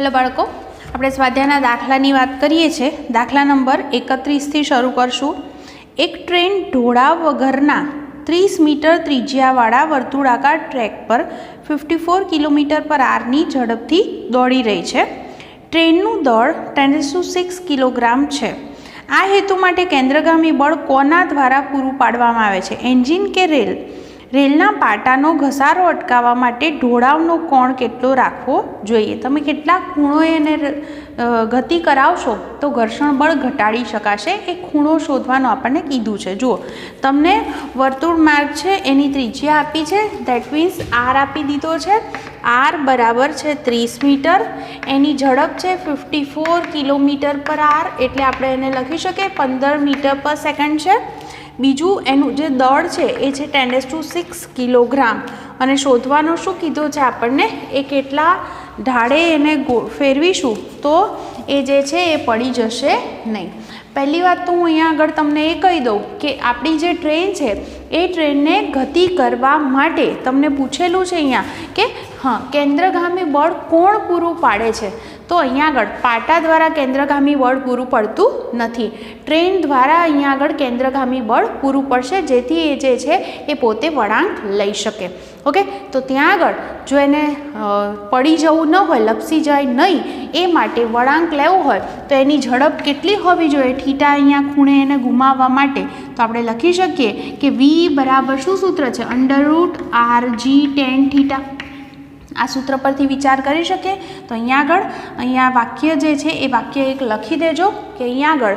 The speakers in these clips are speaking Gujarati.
हेलो बाळको, આપણે સ્વાધ્યાયના દાખલાની વાત કરીએ છીએ। દાખલા નંબર 31 થી શરૂ કરશું। એક ટ્રેન ઢોળાવ વગરના 30 મીટર ત્રિજ્યાવાળા વર્તુળાકાર ટ્રેક પર 54 કિલોમીટર/h ની ઝડપથી દોડી રહી છે। ટ્રેનનું દળ 10⁶ કિલોગ્રામ છે। આ હેતુ માટે કેન્દ્રગામી બળ કોના દ્વારા પૂરું પાડવામાં આવે છે? એન્જિન કે રેલ? રેલના પાટાનો ઘસારો અટકાવવા માટે ઢોળાવનો કોણ કેટલો રાખવો જોઈએ? તમે કેટલા ખૂણોએ એને ગતિ કરાવશો તો ઘર્ષણ બળ ઘટાડી શકાશે, એ ખૂણો શોધવાનું આપણને કીધું છે। જુઓ, તમને વર્તુળ માર્ગ છે એની ત્રિજ્યા આપી છે, ધેટ મીન્સ આર આપી દીધો છે। આર બરાબર છે 30 મીટર, એની ઝડપ છે 54 કિલોમીટર/h, એટલે આપણે એને લખી શકીએ 15 મીટર/સેકન્ડ છે। બીજું એનું જે દળ છે એ છે 10⁶ કિલોગ્રામ, અને શોધવાનું શું કીધું છે આપણને? એ કેટલા ઢાળે એને ફેરવીશું તો એ જે છે એ પડી જશે નહીં। પહેલી વાત તો હું અહીંયા આગળ તમને એ કહી દઉં કે આપણી જે ટ્રેન છે એ ટ્રેનને ગતિ કરવા માટે તમને પૂછેલું છે અહીંયા કે કેન્દ્રગામી બળ કોણ પૂરું પાડે છે? તો અહીંયા આગળ પાટા દ્વારા કેન્દ્રગામી બળ પૂરું પડતું નથી, ટ્રેન દ્વારા અહીંયા આગળ કેન્દ્રગામી બળ પૂરું પડશે, જેથી એ જે છે એ પોતે વળાંક લઈ શકે। ઓકે, તો ત્યાં આગળ જો એને પડી જવું ન હોય, લપસી જાય નહીં, એ માટે વળાંક લેવો હોય તો એની ઝડપ કેટલી હોવી જોઈએ? થીટા અહીંયા ખૂણે એને ઘુમાવવા માટે તો આપણે લખી શકીએ કે V બરાબર શું સૂત્ર છે? √RG tan θ। આ સૂત્ર પરથી વિચાર કરી શકીએ। તો અહીંયા વાક્ય જે છે એ વાક્ય એક લખી દેજો કે અહીંયા આગળ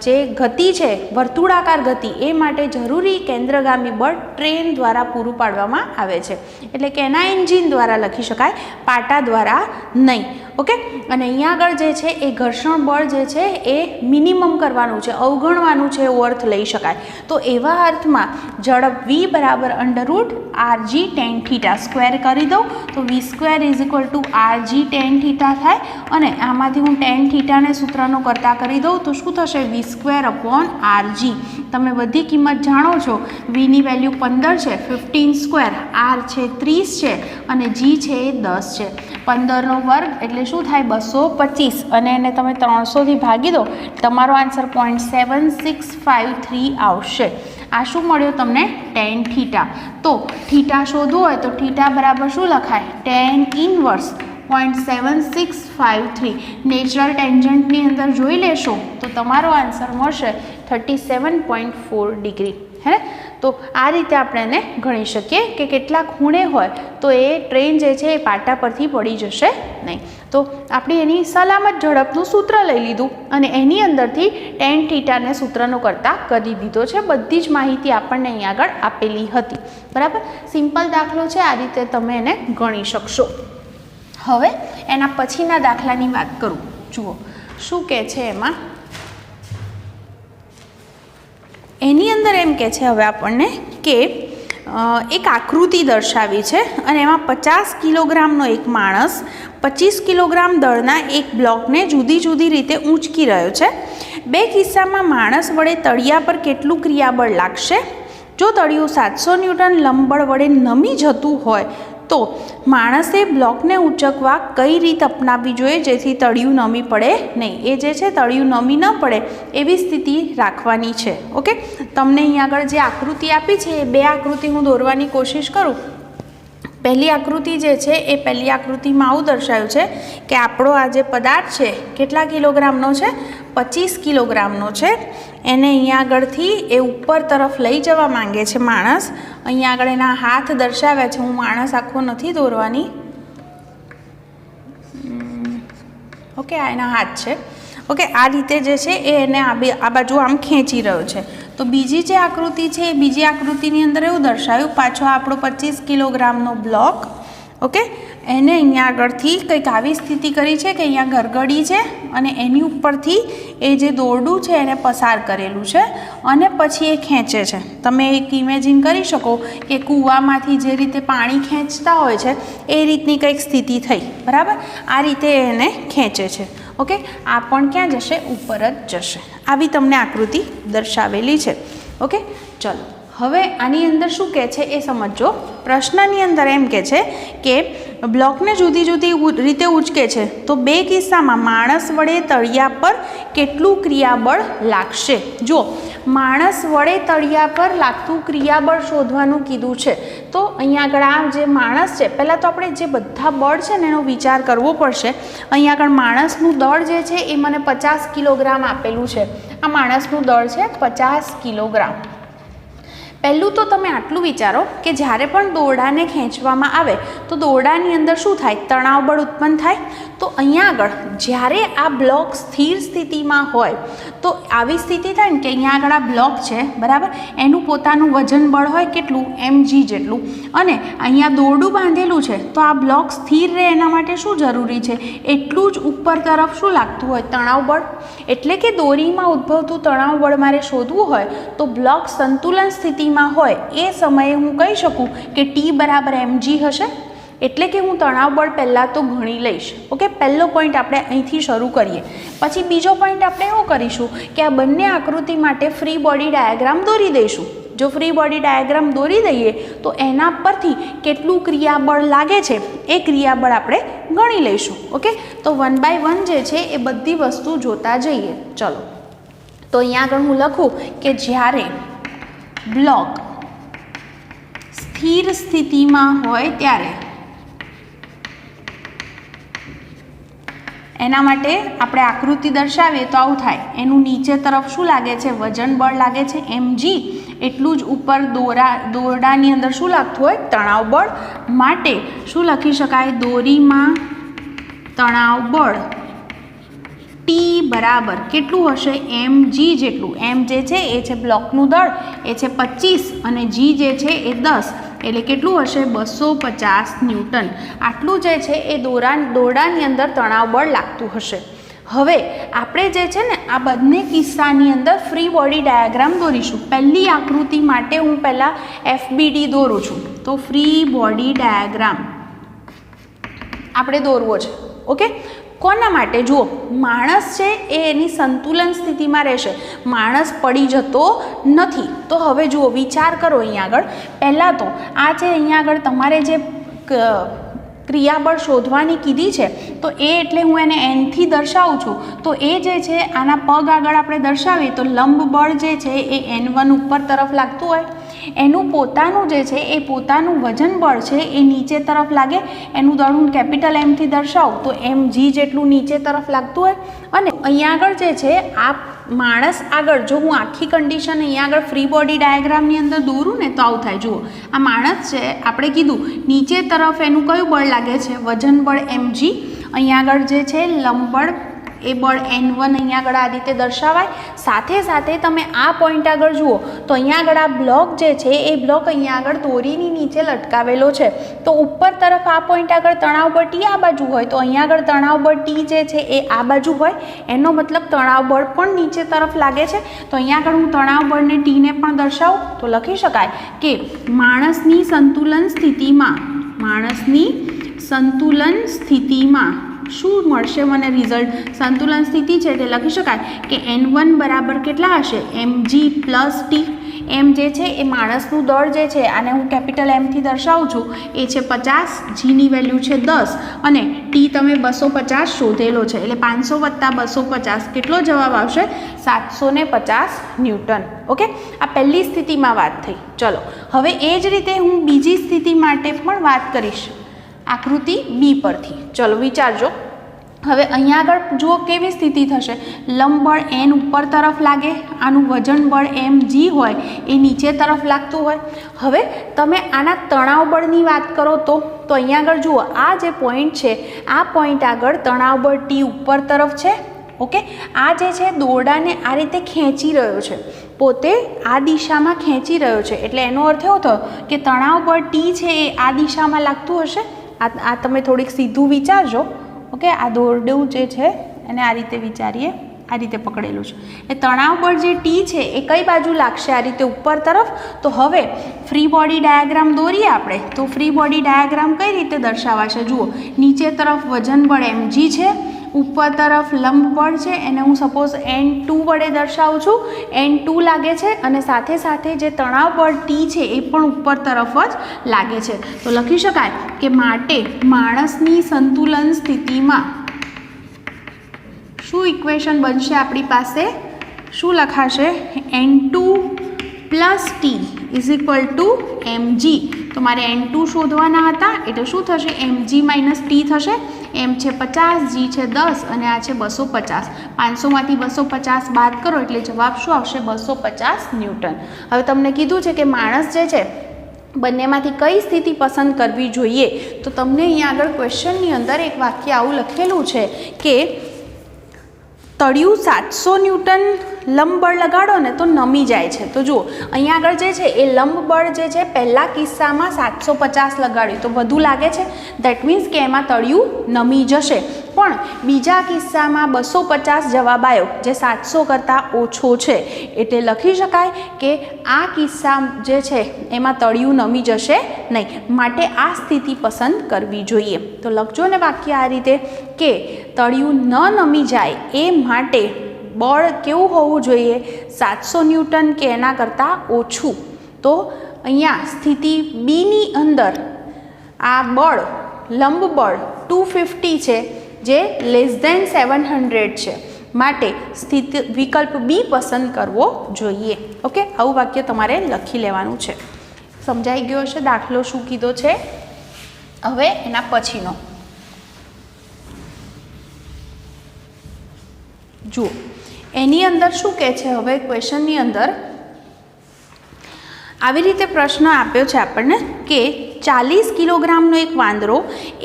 જે ગતિ છે, વર્તુળાકાર ગતિ, એ માટે જરૂરી કેન્દ્રગામી બળ ટ્રેન દ્વારા પૂરું પાડવામાં આવે છે, એટલે કે એના એન્જિન દ્વારા લખી શકાય, પાટા દ્વારા નહીં। ઓકે, અને અહીંયા આગળ જે છે એ ઘર્ષણ બળ જે છે એ મિનિમમ કરવાનું છે, અવગણવાનું છે, એવો અર્થ લઈ શકાય। તો એવા અર્થમાં ઝડપ V બરાબર √RG tan θ સ્ક્વેર કરી દઉં તો V² = RG tan θ થાય, અને આમાંથી હું tan θ ને સૂત્રનો કરતા કરી દઉં તો શું થશે? V²/RG। તમે બધી કિંમત જાણો છો, Vની વેલ્યુ 15 છે, 15², R છે 30 છે, અને G છે એ 10 છે। 15નો વર્ગ એટલે શું થાય? 225, અને એને તમે 300થી ભાગી દો, તમારો આન્સર 0.7653 આવશે। આ શું મળ્યો તમને? tan θ। તો થીટા શોધવું હોય તો થીટા બરાબર શું લખાય? tan ઇનવર્સ 0.7653 નેચરલ ટેન્જન્ટની અંદર જોઈ લેશો તો તમારો આન્સર મળશે 37.4 ડિગ્રી, હે ને? તો આ રીતે આપણે એને ગણી શકીએ કે કેટલા ખૂણે હોય તો એ ટ્રેન જે છે એ પાટા પરથી પડી જશે નહીં। તો આપણે એની સલામત ઝડપનું સૂત્ર લઈ લીધું અને એની અંદરથી tan θ ને સૂત્રનો કરતા કરી દીધો છે। બધી જ માહિતી આપણને અહીંયા આગળ આપેલી હતી, બરાબર? સિમ્પલ દાખલો છે, આ રીતે તમે એને ગણી શકશો। હવે એના પછીના દાખલાની વાત કરું। જુઓ શું કહે છે એમાં, એની અંદર એમ કહે છે હવે આપણને કે એક આકૃતિ દર્શાવી છે અને એમાં 50 કિલોગ્રામનો એક માણસ 25 કિલોગ્રામ દળના એક બ્લોકને જુદી જુદી રીતે ઊંચકી રહ્યો છે। બે કિસ્સામાં માણસ વડે તળિયા પર કેટલું ક્રિયાબળ લાગશે? જો તળિયું 700 ન્યૂટન લંબબળ વડે નમી જતું હોય તો માણસે બ્લોકને ઊંચકવા કઈ રીત અપનાવવી જોઈએ જેથી તળિયું નમી પડે નહીં? એ જે છે તળિયું નમી ન પડે એવી સ્થિતિ રાખવાની છે। ઓકે, તમને અહીં આગળ જે આકૃતિ આપી છે એ બે આકૃતિ હું દોરવાની કોશિશ કરું। પહેલી આકૃતિ જે છે એ પહેલી આકૃતિમાં આવું દર્શાવ્યું છે કે આપણો આ જે પદાર્થ છે કેટલા કિલોગ્રામનો છે? 25 કિલોગ્રામનો છે। એને અહીંયા આગળથી એ ઉપર તરફ લઈ જવા માંગે છે માણસ। અહીંયા આગળ એના હાથ દર્શાવ્યા છે, હું માણસ આખો નથી દોરવાની। ઓકે, આ એના હાથ છે। ઓકે, આ રીતે જે છે એ એને આ બાજુ આમ ખેંચી રહ્યો છે। તો બીજી જે આકૃતિ છે એ બીજી આકૃતિની અંદર એવું દર્શાવ્યું, પાછો આપણો 25 કિલોગ્રામનો બ્લોક, ઓકે, એને અહીંયા આગળથી કંઈક આવી સ્થિતિ કરી છે કે અહીંયા ગરગડી છે અને એની ઉપરથી એ જે દોરડું છે એને પસાર કરેલું છે અને પછી એ ખેંચે છે। તમે એક ઇમેજિન કરી શકો કે કૂવામાંથી જે રીતે પાણી ખેંચતા હોય છે એ રીતની કંઈક સ્થિતિ થઈ, બરાબર? આ રીતે એને ખેંચે છે। ઓકે, આ પણ ક્યાં જશે? ઉપર જ જશે। આવી તમને આકૃતિ દર્શાવેલી છે। ઓકે, ચલો હવે આની અંદર શું કહે છે એ સમજો. પ્રશ્નની અંદર એમ કહે છે કે બ્લોકને જુદી જુદી રીતે ઉંચકે છે તો બે કિસ્સામાં માણસ વડે તળિયા પર કેટલું ક્રિયાબળ લાગશે. જો માણસ વડે તળિયા પર લાગતું ક્રિયાબળ શોધવાનું કીધું છે તો અહીંયા આગળ આ જે માણસ છે, પહેલાં તો આપણે જે બધા બળ છે ને એનો વિચાર કરવો પડશે. અહીંયા આગળ માણસનું દળ જે છે એ મને 50 કિલોગ્રામ આપેલું છે. આ માણસનું દળ છે 50 કિલોગ્રામ. પહેલું તો તમે આટલું વિચારો કે જ્યારે પણ દોરડાને ખેંચવામાં આવે તો દોરડાની અંદર શું થાય? તણાવ બળ ઉત્પન્ન થાય. તો અહીંયા આગળ જ્યારે આ બ્લોક સ્થિર સ્થિતિમાં હોય તો આવી સ્થિતિ થાય ને કે અહીંયા આગળ આ બ્લોક છે બરાબર, એનું પોતાનું વજન બળ હોય કેટલું? mg જેટલું. અને અહીંયા દોરડું બાંધેલું છે તો આ બ્લોક સ્થિર રહે એના માટે શું જરૂરી છે? એટલું જ ઉપર તરફ શું લાગતું હોય? તણાવ બળ. એટલે કે દોરીમાં ઉદ્ભવતું તણાવ બળ મારે શોધવું હોય તો બ્લોક સંતુલન સ્થિતિમાં હોય એ સમયે હું કહી શકું કે T બરાબર mg હશે. એટલે કે હું તણાવ બળ પહેલાં તો ગણી લઈશ. ઓકે, પહેલો પોઈન્ટ આપણે અહીંથી શરૂ કરીએ. પછી બીજો પોઈન્ટ આપણે એવો કરીશું કે આ બંને આકૃતિ માટે ફ્રી બોડી ડાયાગ્રામ દોરી દઈશું. જો ફ્રી બોડી ડાયાગ્રામ દોરી દઈએ તો એના પરથી કેટલું ક્રિયાબળ લાગે છે એ ક્રિયાબળ આપણે ગણી લઈશું. ઓકે, તો 1 by 1 જે છે એ બધી વસ્તુ જોતા જઈએ. ચલો, તો અહીંયા આગળ હું લખું કે જ્યારે બ્લોક સ્થિર સ્થિતિમાં હોય ત્યારે એના માટે આપણે આકૃતિ દર્શાવીએ તો આવું થાય. એનું નીચે તરફ શું લાગે છે? વજન બળ લાગે છે mg. એટલું જ ઉપર દોરડાની અંદર શું લાગતું હોય? તણાવ બળ. માટે શું લખી શકાય? દોરીમાં તણાવ બળ T બરાબર કેટલું હશે? mg જેટલું. m જે છે એ છે બ્લોકનું દળ, એ છે 25 અને g જે છે એ 10, એટલે કેટલું હશે? 250 ન્યૂટન. આટલું જે છે એ દોરડાની અંદર તણાવ બળ લાગતું હશે. હવે આપણે જે છે ને આ બંને કિસ્સાની અંદર ફ્રી બોડી ડાયાગ્રામ દોરીશું. પહેલી આકૃતિ માટે હું પહેલાં FBD દોરું છું. તો ફ્રી બોડી ડાયાગ્રામ આપણે દોરવો છે. ઓકે, કોના માટે? જુઓ, માણસ છે એ એની સંતુલન સ્થિતિમાં રહેશે, માણસ પડી જતો નથી. તો હવે જુઓ, વિચાર કરો અહીંયા આગળ. પહેલાં તો આ છે અહીંયા આગળ તમારે જે ક્રિયાબળ શોધવાની કીધી છે તો એ એટલે હું એને n થી દર્શાવું છું. તો એ જે છે આના પગ આગળ આપણે દર્શાવીએ તો લંબ બળ જે છે એ n1 ઉપર તરફ લાગતું હોય. એનું પોતાનું જે છે એ પોતાનું વજન બળ છે એ નીચે તરફ લાગે. એનું દળ હું કેપિટલ M થી દર્શાવું તો mg જેટલું નીચે તરફ લાગતું હોય. અને અહીંયા આગળ જે છે આ માણસ આગળ જો હું આખી કન્ડિશન અહીંયા આગળ ફ્રી બોડી ડાયાગ્રામની અંદર દોરું ને તો આવું થાય. જુઓ, આ માણસ છે, આપણે કીધું નીચે તરફ એનું કયું બળ લાગે છે? વજન બળ mg. અહીંયા આગળ જે છે લંબ બળ એ બળ n1 અહીંયા આગળ આ રીતે દર્શાવાય. સાથે સાથે તમે આ પોઈન્ટ આગળ જુઓ તો અહીંયા આગળ આ બ્લોક જે છે એ બ્લોક અહીંયા આગળ દોરીની નીચે લટકાવેલો છે. તો ઉપર તરફ આ પોઈન્ટ આગળ તણાવ બળ T આ બાજુ હોય તો અહીંયા આગળ તણાવ બળ T જે છે એ આ બાજુ હોય. એનો મતલબ તણાવ બળ પણ નીચે તરફ લાગે છે. તો અહીંયા આગળ હું તણાવ બળને Tને પણ દર્શાવું તો લખી શકાય કે માણસની સંતુલન સ્થિતિમાં શું મળશે મને રિઝલ્ટ? સંતુલન સ્થિતિ છે એટલે લખી શકાય કે n1 બરાબર કેટલા હશે? mg plus T. m જે છે એ માણસનું દળ જે છે આને હું કેપિટલ M થી દર્શાવું છું એ છે 50, જીની વેલ્યુ છે 10 અને T તમે 250 શોધેલો છે એટલે 500 વત્તા 250 કેટલો જવાબ આવશે? 750 ન્યૂટન. ઓકે, આ પહેલી સ્થિતિમાં વાત થઈ. ચલો, હવે એ જ રીતે હું બીજી સ્થિતિ માટે પણ વાત કરીશ આકૃતિ B પરથી. ચલો વિચારજો. હવે અહીંયા આગળ જુઓ કેવી સ્થિતિ થશે? લંબ બળ n ઉપર તરફ લાગે, આનું વજન બળ mg હોય એ નીચે તરફ લાગતું હોય. હવે તમે આના તણાવ બળની વાત કરો તો અહીંયા આગળ જુઓ, આ જે પોઈન્ટ છે આ પોઈન્ટ આગળ તણાવ બળ T ઉપર તરફ છે. ઓકે, આ જે છે દોરડાને આ રીતે ખેંચી રહ્યો છે, પોતે આ દિશામાં ખેંચી રહ્યો છે. એટલે એનો અર્થ એવો થયો કે તણાવ બળ T છે એ આ દિશામાં લાગતું હશે. આ તમે થોડીક સીધું વિચારજો. ઓકે, આ દોરડું જે છે એને આ રીતે વિચારીએ, આ રીતે પકડેલું છે. એ તણાવ બળ જે T છે એ કઈ બાજુ લાગશે? આ રીતે ઉપર તરફ. તો હવે ફ્રી બોડી ડાયાગ્રામ દોરીએ આપણે તો ફ્રી બોડી ડાયાગ્રામ કઈ રીતે દર્શાવાશે? જુઓ, નીચે તરફ વજન બળ mg છે ઉપર તરફ લંબ બળ છે એને હું સપોઝ N2 વડે દર્શાવું છું. N2 લાગે છે અને સાથે સાથે જે તણાવ બળ T છે એ પણ ઉપર તરફ જ લાગે છે. તો લખી શકાય કે માટે માણસની સંતુલન સ્થિતિમાં શું ઇક્વેશન બનશે આપણી પાસે? શું લખાશે? N2 plus T is equal to mg. તો મારે N2 શોધવાના હતા એટલે શું થશે? mg માઇનસ T થશે. m છે 50, g છે 10 અને આ છે 250. 500માંથી 250 બાદ કરો એટલે જવાબ શું આવશે? 250 ન્યૂટન. હવે તમને કીધું છે કે માણસ જે છે બંનેમાંથી કઈ સ્થિતિ પસંદ કરવી જોઈએ. તો તમને અહીંયા આગળ ક્વેશ્ચનની અંદર એક વાક્ય આવું લખેલું છે કે તળિયું 700 ન્યૂટન લંબ બળ લગાડો ને તો નમી જાય છે. તો જુઓ અહીંયા આગળ જે છે એ લંબ બળ જે છે પહેલા કિસ્સામાં 750 લગાડ્યું તો વધુ લાગે છે. દેટ મીન્સ કે એમાં તળિયું નમી જશે. પણ બીજા કિસ્સામાં 250 જવાબ આવ્યો જે 700 કરતાં ઓછો છે. એટલે લખી શકાય કે આ કિસ્સા જે છે એમાં તળિયું નમી જશે નહીં. માટે આ સ્થિતિ પસંદ કરવી જોઈએ. તો લખજો ને વાક્ય આ રીતે કે તળિયું ન નમી જાય એ માટે બળ કેવું હોવું જોઈએ? 700 ન્યૂટન કે એના કરતાં ઓછું. તો અહીંયા સ્થિતિ બીની અંદર આ બળ લંબ બળ 250 છે જે લેસ ધેન 700 છે. માટે સ્થિતિ વિકલ્પ બી પસંદ કરવો જોઈએ. ઓકે, આવું વાક્ય તમારે લખી લેવાનું છે. સમજાઈ ગયો હશે દાખલો શું કીધો છે? હવે એના પછીનો જુઓ. એની અંદર શું કહે છે? હવે ક્વેશ્ચનની અંદર આવી રીતે પ્રશ્ન આપ્યો છે આપણને કે 40 કિલોગ્રામનો એક વાંદરો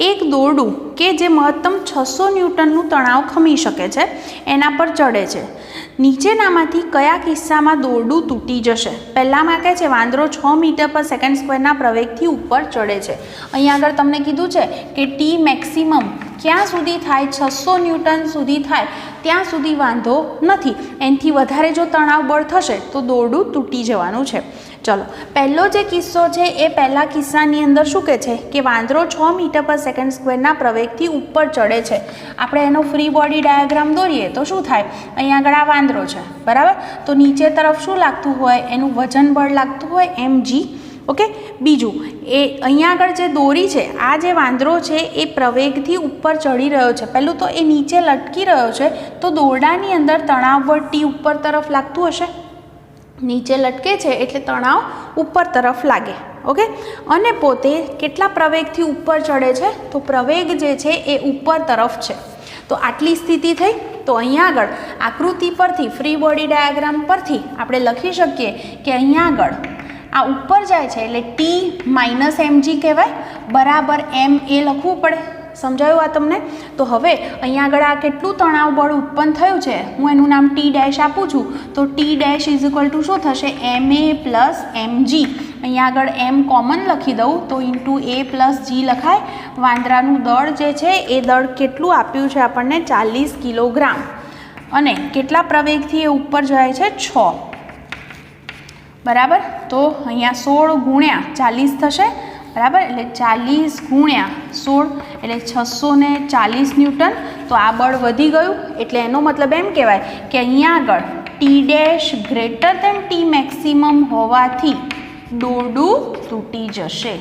એક દોરડું કે જે મહત્તમ 600 ન્યૂટનનું તણાવ ખમી શકે છે એના પર ચડે છે. નીચેનામાંથી કયા કિસ્સામાં દોરડું તૂટી જશે? પહેલામાં કહે છે વાંદરો 6 મીટર પર સેકન્ડ સ્ક્વેરના પ્રવેગથી ઉપર ચડે છે. અહીંયા આગળ તમને કીધું છે કે ટી મેક્સિમમ ક્યાં સુધી થાય? 600 ન્યૂટન સુધી થાય ત્યાં સુધી વાંધો નથી. એનાથી વધારે જો તણાવ બળ થશે તો દોરડું તૂટી જવાનું છે. ચલો, પહેલો જે કિસ્સો છે એ પહેલા કિસ્સાની અંદર શું કહે છે કે વાંદરો 6 મીટર પર સેકન્ડ સ્ક્વેરના પ્રવેગથી ઉપર ચડે છે. આપણે એનો ફ્રી બોડી ડાયાગ્રામ દોરીએ તો શું થાય? અહીંયા આગળ આ વાંદરો છે, બરાબર? તો નીચે તરફ શું લાગતું હોય? એનું વજન બળ લાગતું હોય mg. ઓકે, બીજું એ અહીંયા આગળ જે દોરી છે આ જે વાંદરો છે એ પ્રવેગથી ઉપર ચડી રહ્યો છે. પહેલું તો એ નીચે લટકી રહ્યો છે તો દોરડાની અંદર તણાવ બળ T ઉપર તરફ લાગતું હશે. નીચે લટકે છે એટલે તણાવ ઉપર તરફ લાગે. ઓકે, અને પોતે કેટલા પ્રવેગથી ઉપર ચડે છે? તો પ્રવેગ જે છે એ ઉપર તરફ છે. તો આટલી સ્થિતિ થઈ. તો અહીંયા આગળ આકૃતિ પરથી ફ્રી બોડી ડાયાગ્રામ પરથી આપણે લખી શકીએ કે અહીંયા આગળ આ ઉપર જાય છે એટલે T માઇનસ mg કહેવાય. બરાબર m એ લખવું પડે. સમજાયું આ તમને? તો હવે અહીંયા આગળ આ કેટલું તણાવ બળ ઉત્પન્ન થયું છે હું એનું નામ T ડેશ આપું છું. તો T dash is equal to શું થશે? ma plus mg. અહીંયા આગળ m કોમન લખી દઉં તો ઇન્ટુ a પ્લસ g લખાય. વાંદરાનું દળ જે છે એ દળ કેટલું આપ્યું છે આપણને? 40 કિલોગ્રામ. અને કેટલા પ્રવેગથી એ ઉપર જાય છે? 6. બરાબર? તો અહીંયા 16 ગુણ્યા 40 થશે. બરાબર? એટલે 40 ગુણ્યા 16 એટલે 640 ન્યૂટન. તો આ બળ વધી ગયું. એટલે એનો મતલબ એમ કહેવાય કે અહીંયા આગળ T dash greater than T maximum હોવાથી દોરડું તૂટી જશે.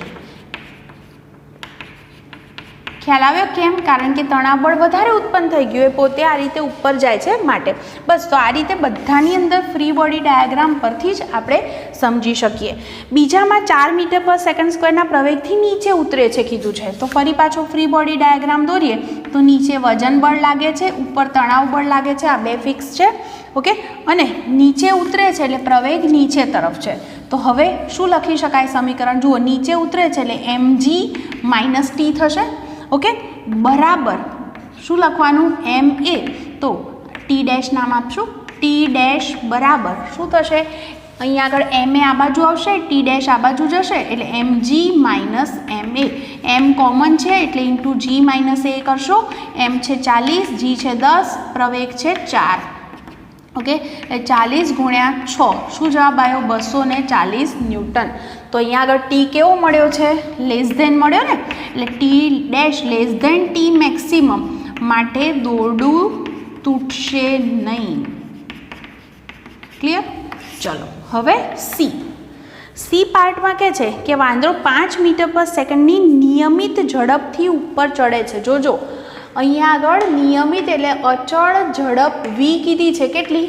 ખ્યાલ આવ્યો કેમ? કારણ કે તણાવ બળ વધારે ઉત્પન્ન થઈ ગયું, એ પોતે આ રીતે ઉપર જાય છે માટે. બસ, તો આ રીતે બધાની અંદર ફ્રી બોડી ડાયાગ્રામ પરથી જ આપણે સમજી શકીએ. બીજામાં 4 મીટર પર સેકન્ડ સ્ક્વેરના પ્રવેગથી નીચે ઉતરે છે કીધું છે. તો ફરી પાછો ફ્રી બોડી ડાયાગ્રામ દોરીએ તો નીચે વજન બળ લાગે છે, ઉપર તણાવ બળ લાગે છે. આ બે ફિક્સ છે. ઓકે, અને નીચે ઉતરે છે એટલે પ્રવેગ નીચે તરફ છે. તો હવે શું લખી શકાય સમીકરણ? જુઓ, નીચે ઉતરે છે એટલે mg માઇનસ ટી થશે. ઓકે, બરાબર શું લખવાનું? ma. તો ટી ડેશ નામ આપશું. ટી ડેશ બરાબર શું થશે? અહીંયા આગળ ma આ બાજુ આવશે, ટી ડેશ આ બાજુ જશે એટલે mg minus ma. m common છે એટલે ઇન્ટુ g માઇનસ a કરશો. m છે 40, g છે 10, પ્રવેગ છે 4. ઓકે, એટલે 40 ગુણ્યા 6 શું જવાબ આવ્યો? 240 ન્યૂટન. તો અહીંયા આગળ ટી કેવો મળ્યો છે? લેસ ધેન મળ્યો ને. એટલે T dash less than T maximum માટે દોરડું તૂટશે નહીં. ક્લિયર? ચલો હવે સી પાર્ટમાં કહે છે કે વાંદરો 5 મીટર પર સેકન્ડની નિયમિત ઝડપથી ઉપર ચડે છે. જોજો અહીંયા આગળ નિયમિત એટલે અચળ ઝડપ v કીધી છે. કેટલી?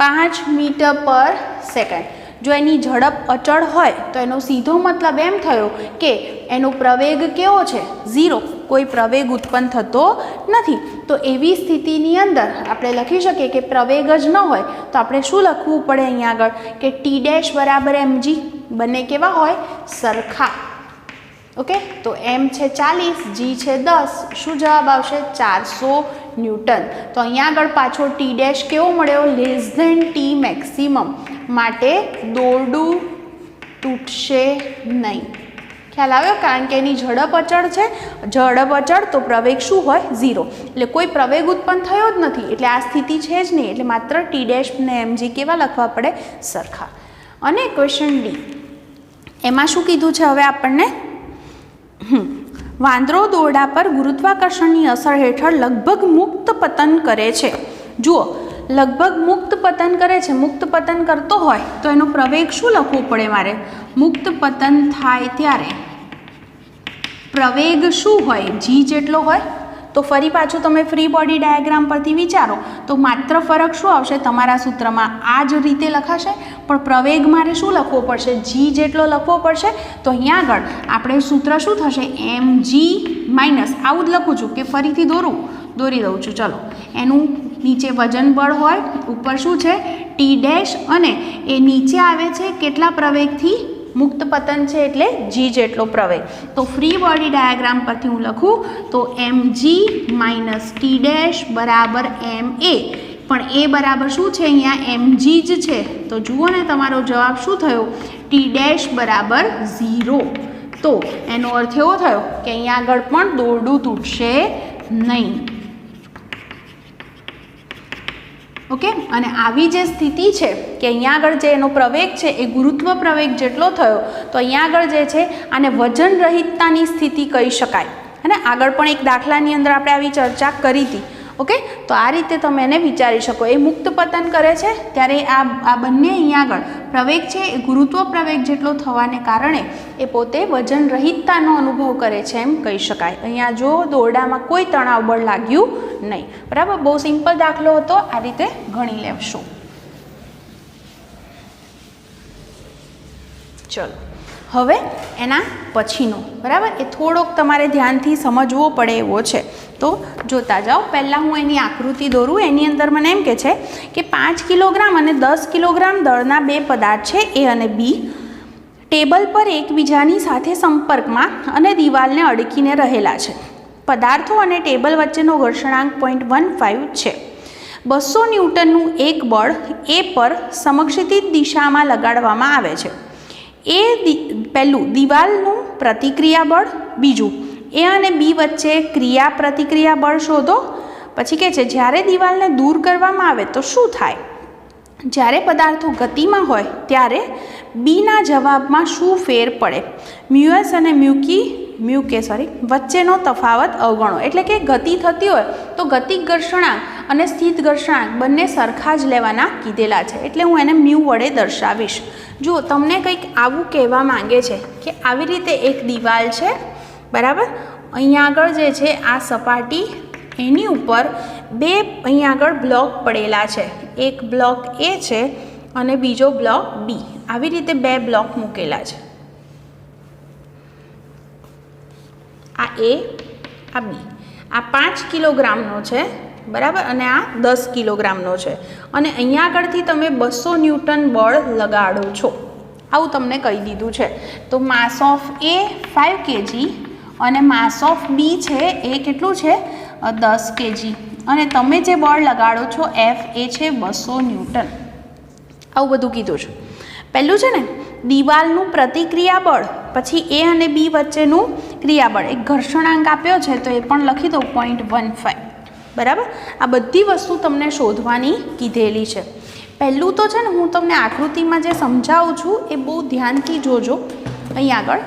5 મીટર પર સેકન્ડ. જો એની ઝડપ અચળ હોય તો એનો સીધો મતલબ એમ થયો કે એનો પ્રવેગ કેવો છે? 0. કોઈ પ્રવેગ ઉત્પન્ન થતો નથી. તો એવી સ્થિતિની અંદર આપણે લખી શકીએ કે પ્રવેગ જ ન હોય તો આપણે શું લખવું પડે અહીંયા આગળ કે ટી ડેશ બરાબર mg. બંને કેવા હોય? સરખા. ઓકે, તો m છે 40, g છે 10. શું જવાબ આવશે? 400 ન્યૂટન. તો અહીંયા આગળ પાછો ટી ડેશ કેવો મળ્યો? Less than T maximum. માટે દોરડું તૂટશે નહીં. ખ્યાલ આવ્યો? કારણ કે એની ઝડપ અચળ છે. ઝડપ અચળ તો પ્રવેગ શું હોય? 0. એટલે કોઈ પ્રવેગ ઉત્પન્ન થયો જ નથી, એટલે આ સ્થિતિ છે જ નહીં. એટલે માત્ર ટી ડેશ ને mg કેવા લખવા પડે? સરખા. અને ક્વેશ્ચન ડી, એમાં શું કીધું છે હવે આપણને? વાંદરો દોરડા પર ગુરુત્વાકર્ષણની અસર હેઠળ લગભગ મુક્ત પતન કરે છે. જુઓ, લગભગ મુક્ત પતન કરે છે. મુક્ત પતન કરતો હોય તો એનો પ્રવેગ શું લખવું પડે મારે? મુક્ત પતન થાય ત્યારે પ્રવેગ શું હોય? g જેટલો હોય. તો ફરી પાછું તમે ફ્રી બોડી ડાયાગ્રામ પરથી વિચારો તો માત્ર ફરક શું આવશે? તમારા સૂત્રમાં આ જ રીતે લખાશે, પણ પ્રવેગ મારે શું લખવો પડશે? g જેટલો લખવો પડશે. તો અહીંયા આગળ આપણે સૂત્ર શું થશે? mg માઇનસ, આવું જ લખું છું કે ફરીથી દોરી દઉં છું. ચલો, એનું નીચે વજન બળ હોય, ઉપર શું છે? ટી ડેશ, અને એ નીચે આવે છે કેટલા પ્રવેગથી? મુક્ત પતન છે એટલે g જેટલો પ્રવેગ. તો ફ્રી બોડી ડાયાગ્રામ પરથી હું લખું તો mg માઇનસ ટી ડેશ બરાબર ma. પણ એ બરાબર શું છે? અહીંયા mg જ છે. તો જુઓ ને, તમારો જવાબ શું થયો? ટી ડેશ બરાબર 0. તો એનો અર્થ એવો થયો કે અહીંયા આગળ પણ દોરડું તૂટશે નહીં. ઓકે, અને આવી જે સ્થિતિ છે કે અહીંયા આગળ જે એનો પ્રવેગ છે એ ગુરુત્વ પ્રવેગ જેટલો થયો, તો અહીંયા આગળ જે છે આને વજન રહિતતાની સ્થિતિ કહી શકાય. અને આગળ પણ એક દાખલાની અંદર આપણે આવી ચર્ચા કરી હતી. ઓકે, તો આ રીતે તમે એને વિચારી શકો. એ મુક્ત પતન કરે છે ત્યારે આ બંને અહીંયા આગળ પ્રવેગ છે એ ગુરુત્વ પ્રવેગ જેટલો થવાને કારણે એ પોતે વજન રહિતતાનો અનુભવ કરે છે એમ કહી શકાય. અહીંયા જો દોરડામાં કોઈ તણાવ બળ લાગ્યું નહીં. બરાબર, બહુ સિમ્પલ દાખલો હતો. આ રીતે ગણી લેશો. ચલો, હવે એના પછીનો, બરાબર, એ થોડોક તમારે ધ્યાનથી સમજવો પડે એવો છે. તો જોતા જાઓ. પહેલાં હું એની આકૃતિ દોરું. એની અંદર મને એમ કહે છે કે 5 કિલોગ્રામ અને 10 કિલોગ્રામ દળના બે પદાર્થ છે એ અને બી ટેબલ પર એકબીજાની સાથે સંપર્કમાં અને દિવાલને અડકીને રહેલા છે. પદાર્થો અને ટેબલ વચ્ચેનો ઘર્ષણાંક 0.15 છે. 200 ન્યૂટનનું એક બળ એ પર સમક્ષિતિજ દિશામાં લગાડવામાં આવે છે. પહેલું દિવાલનું પ્રતિક્રિયા બળ, બીજું એ અને બી વચ્ચે ક્રિયા પ્રતિક્રિયા બળ શોધો. પછી કહે છે જ્યારે દિવાલને દૂર કરવામાં આવે તો શું થાય? જ્યારે પદાર્થો ગતિમાં હોય ત્યારે બીના જવાબમાં શું ફેર પડે? મ્યુએસ અને મ્યુકે વચ્ચેનો તફાવત અવગણો. એટલે કે ગતિ થતી હોય તો ગતિક ઘર્ષણાંક અને સ્થિત ઘર્ષણાંક બંને સરખા જ લેવાના કીધેલા છે. એટલે હું એને મ્યુ વડે દર્શાવીશ. જો તમને કંઈક આવું કહેવા માંગે છે કે આવી રીતે એક દિવાલ છે, બરાબર, અહીંયા આગળ જે છે આ સપાટી, એની ઉપર બે અહીંયા આગળ બ્લોક પડેલા છે. એક બ્લોક એ છે અને બીજો બ્લોક બી. આવી રીતે બે બ્લોક મૂકેલા છે. આ એ, આ બી. આ 5 કિલોગ્રામનો છે, બરાબર, અને આ 10 કિલોગ્રામનો છે. અને અહીંયા આગળથી તમે 200 ન્યૂટન બળ લગાડો છો, આવું તમને કહી દીધું છે. તો માસ ઓફ એ 5 kg અને માસ ઓફ બી છે એ કેટલું છે? 10 kg. અને તમે જે બળ લગાડો છો એફ એ છે 200 ન્યૂટન. આવું બધું કીધું છે. પહેલું છે ને દિવાલનું પ્રતિક્રિયા બળ, પછી એ અને બી વચ્ચેનું ક્રિયાબળ, એક ઘર્ષણાંક આપ્યો છે તો એ પણ લખી દો 0.15. બરાબર, આ બધી વસ્તુ તમને શોધવાની કીધેલી છે. પહેલું તો છે ને હું તમને આકૃતિમાં જે સમજાવું છું એ બહુ ધ્યાનથી જોજો. અહીં આગળ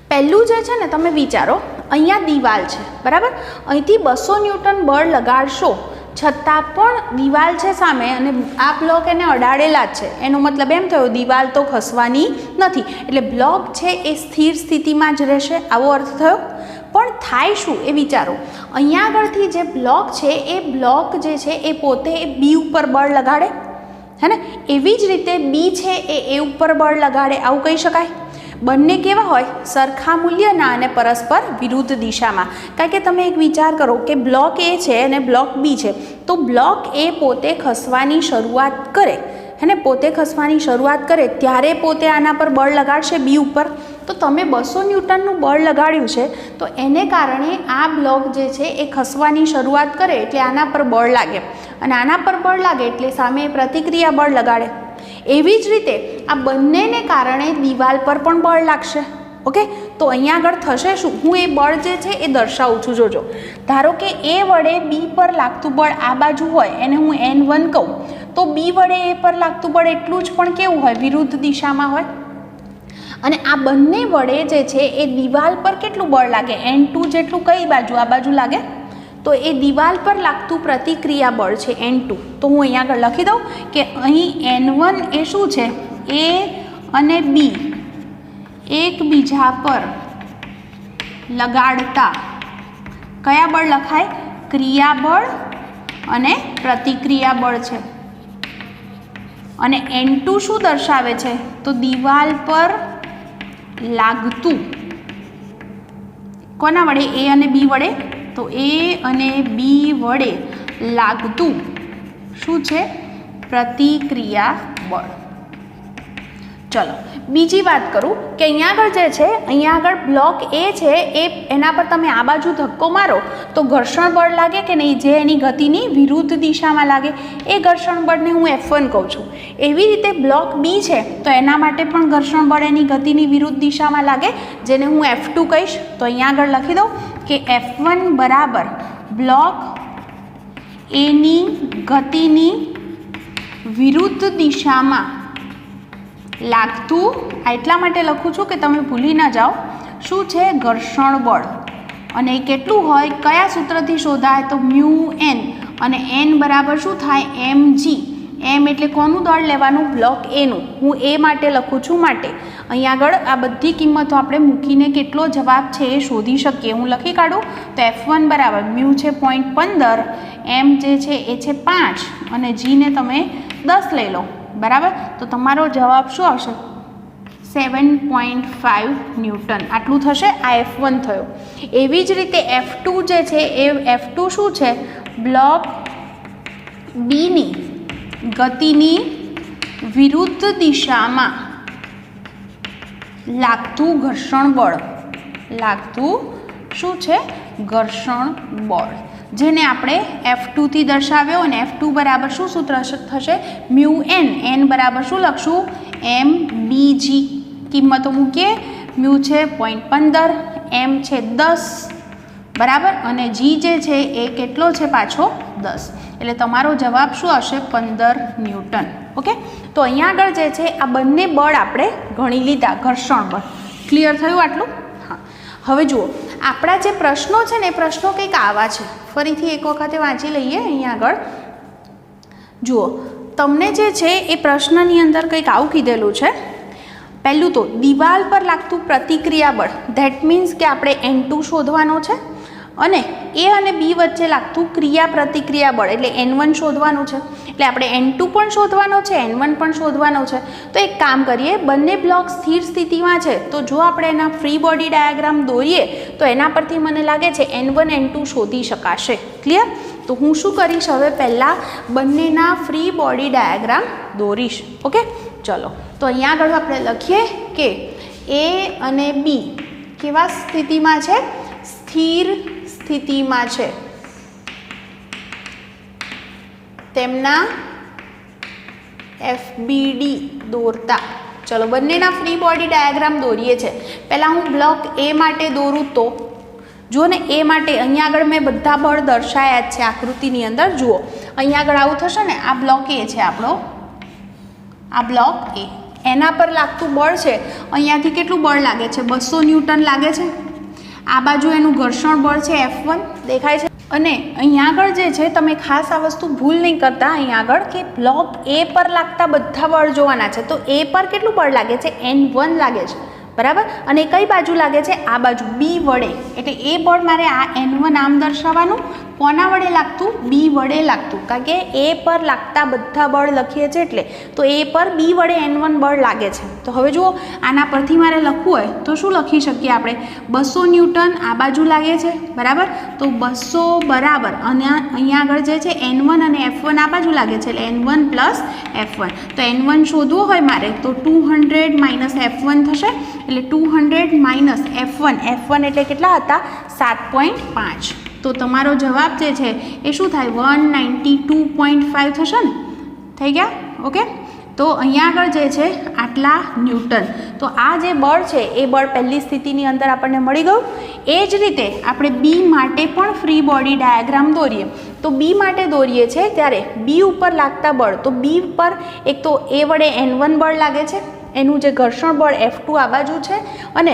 પહેલું જે છે ને તમે વિચારો, અહીંયા દિવાલ છે, બરાબર, અહીંથી 200 ન્યૂટન બળ લગાડશો છતાં પણ દિવાલ છે સામે અને આ બ્લોક એને અડાડેલા જ છે, એનો મતલબ એમ થયો દિવાલ તો ખસવાની નથી, એટલે બ્લોક છે એ સ્થિર સ્થિતિમાં જ રહેશે, આવો અર્થ થયો. પણ થાય શું એ વિચારો. અહીંયા આગળથી જે બ્લોક છે એ બ્લોક જે છે એ પોતે બી ઉપર બળ લગાડે, હે ને, એવી જ રીતે બી છે એ ઉપર બળ લગાડે, આવું કહી શકાય. બંને કેવા હોય? સરખા મૂલ્યના અને પરસ્પર વિરુદ્ધ દિશામાં. કારણ કે તમે એક વિચાર કરો કે બ્લોક એ છે અને બ્લોક બી છે, તો બ્લોક એ પોતે ખસવાની શરૂઆત કરે, હે ને, પોતે ખસવાની શરૂઆત કરે ત્યારે પોતે આના પર બળ લગાડશે બી ઉપર. તો તમે 200 ન્યૂટનનું બળ લગાડ્યું છે, તો એને કારણે આ બ્લોક જે છે એ ખસવાની શરૂઆત કરે એટલે આના પર બળ લાગે, અને આના પર બળ લાગે એટલે સામે પ્રતિક્રિયા બળ લગાડે. એવી જ રીતે આ બંનેને કારણે દિવાલ પર પણ બળ લાગશે. ઓકે, તો અહીંયા આગળ થશે શું? હું એ બળ જે છે એ દર્શાવું છું, જોજો. ધારો કે એ વડે બી પર લાગતું બળ આ બાજુ હોય, એને હું N1 કહું, તો બી વડે એ પર લાગતું બળ એટલું જ પણ કેવું હોય? વિરુદ્ધ દિશામાં હોય. અને આ બંને વડે જે છે એ દિવાલ પર કેટલું બળ લાગે? N2 જેટલું કઈ બાજુ? આ બાજુ લાગે. તો એ દિવાલ પર લાગતું પ્રતિક્રિયા બળ છે N2. તો હું અહીંયા આગળ લખી દઉં કે અહીં N1 એ શું છે? એ અને બી એકબીજા પર લગાડતા કયા બળ લખાય? ક્રિયાબળ અને પ્રતિક્રિયા બળ છે. અને N2 શું દર્શાવે છે? તો દિવાલ પર લાગતું, કોના વડે? એ અને બી વડે. તો એ અને બી વડે લાગતું શું છે? પ્રતિક્રિયા બળ. ચલો બીજી વાત કરું કે અહીંયા આગળ જે છે, અહીંયા આગળ બ્લોક એ છે એ એના પર તમે આ બાજુ ધક્કો મારો તો ઘર્ષણ બળ લાગે કે નહીં? જે એની ગતિની વિરુદ્ધ દિશામાં લાગે, એ ઘર્ષણ બળને હું F1 કહું છું. એવી રીતે બ્લોક બી છે તો એના માટે પણ ઘર્ષણ બળ એની ગતિની વિરુદ્ધ દિશામાં લાગે, જેને હું F2 કહીશ. તો અહીંયા આગળ લખી દઉં કે F1 બરાબર બ્લોક એની ગતિની વિરુદ્ધ દિશામાં લાગતું, એટલા માટે લખું છું કે તમે ભૂલી ન જાઓ, શું છે? ઘર્ષણ બળ. અને એ કેટલું હોય? કયા સૂત્રથી શોધાય? તો μn, અને n બરાબર શું થાય? mg. m એટલે કોનું દળ લેવાનું? બ્લોક એનું. હું એ માટે લખું છું માટે. અહીંયા આગળ આ બધી કિંમતો આપણે મૂકીને કેટલો જવાબ છે એ શોધી શકીએ. હું લખી કાઢું તો F1 બરાબર μ છે 0.15, m જે છે એ છે 5 અને g ને તમે 10 લઈ લો, બરાબર. તો તમારો જવાબ શું આવશે? 7.5 ન્યૂટન. આટલું થશે. આ F1 થયો. એવી જ રીતે F2 જે છે એ F2 શું છે? બ્લોક બીની ગતિની વિરુદ્ધ દિશામાં લાગતું ઘર્ષણ બળ. લાગતું શું છે? ઘર્ષણ બળ, જેને આપણે F2 થી દર્શાવ્યો. અને F2 બરાબર શું સૂત્ર થશે? μn. n બરાબર શું લખશું? mbg. કિંમતો મૂકીએ. μ છે 0.15, m છે 10, બરાબર, અને g જે છે એ કેટલો છે પાછો? 10. એટલે તમારો જવાબ શું હશે? 15 ન્યૂટન. ઓકે, તો અહીંયા આગળ જે છે આ બંને બળ આપણે ગણી લીધા, ઘર્ષણ બળ. ક્લિયર થયું આટલું? હા. હવે જુઓ, આપણા જે પ્રશ્નો છે ને એ પ્રશ્નો કંઈક આવા છે. ફરીથી એક વખતે વાંચી લઈએ. અહીંયા આગળ જુઓ, તમને જે છે એ પ્રશ્નની અંદર કંઈક આવું કીધેલું છે. પહેલું તો દિવાલ પર લાગતું પ્રતિક્રિયા બળ, ધેટ મીન્સ કે આપણે N2 શોધવાનો છે, અને એ અને બી વચ્ચે લાગતું ક્રિયા પ્રતિક્રિયા બળ એટલે N1 શોધવાનું છે. એટલે આપણે N2 પણ શોધવાનો છે, N1 પણ શોધવાનો છે. તો એક કામ કરીએ, બંને બ્લોક સ્થિર સ્થિતિમાં છે, તો જો આપણે એના ફ્રી બોડી ડાયાગ્રામ દોરીએ તો એના પરથી મને લાગે છે N1 N2 શોધી શકાશે. ક્લિયર? તો હું શું કરીશ? હવે પહેલાં બંનેના ફ્રી બોડી ડાયાગ્રામ દોરીશ. ઓકે, ચલો. તો અહીંયા આગળ આપણે લખીએ કે એ અને બી કેવા સ્થિતિમાં છે? સ્થિર સ્થિતિમાં છે. તેમના FBD દોરતા. ચલો બંનેના ફ્રી બોડી ડાયાગ્રામ દોરીએ છે. પહેલાં હું બ્લોક એ માટે દોરું તો જુઓ ને, એ માટે અહીંયા આગળ મેં બધા બળ દર્શાયા જ છે આકૃતિની અંદર. જુઓ અહીંયા આગળ આવું થશે ને, આ બ્લોક એ છે આપણો, આ બ્લોક એ. એના પર લાગતું બળ છે, અહીંયાથી કેટલું બળ લાગે છે? 200 ન્યૂટન લાગે છે. આ બાજુ એનું ઘર્ષણ બળ છે F1 દેખાય છે। અને અહીંયા આગળ જે છે તમે ખાસ આ વસ્તુ ભૂલ નહીં કરતા, અહીંયા આગળ કે બ્લોક A પર લાગતા બધા બળ જોવાના છે। તો A પર કેટલું બળ લાગે છે? N1 લાગે છે, બરાબર। અને કઈ બાજુ લાગે છે? આ બાજુ B વડે, એટલે એ બળ મારે આ N1 આમ દર્શાવવાનું, કોના વડે લાગતું? B વડે લાગતું, કારણ કે A પર લાગતા બધા બળ લખીએ છીએ એટલે, તો A પર B વડે N1 બળ લાગે છે। તો હવે જુઓ, આના પરથી મારે લખવું હોય તો શું લખી શકીએ આપણે? 200 ન્યૂટન આ બાજુ લાગે છે, બરાબર। તો 200 બરાબર, અને અહીંયા આગળ જે છે N1 અને F1 આ બાજુ લાગે છે, એટલે N1 પ્લસ F1। તો N1 શોધવો હોય મારે તો 200 માઇનસ F1 થશે, એટલે 200 માઇનસ F1, F1 એટલે કેટલા હતા? 7.5। તો તમારો જવાબ જે છે એ શું થાય? 192.5 થશે ને? થઈ ગયા? ઓકે। તો અહીંયા આગળ જે છે આટલા ન્યૂટન। તો આ જે બળ છે એ બળ પહેલી સ્થિતિની અંદર આપણને મળી ગયું। એ જ રીતે આપણે બી માટે પણ ફ્રી બોડી ડાયાગ્રામ દોરીએ। તો બી માટે દોરીએ છે ત્યારે બી ઉપર લાગતા બળ, તો બી પર એક તો એ વડે N1 બળ લાગે છે, એનું જે ઘર્ષણ બળ F2 આ બાજુ છે, અને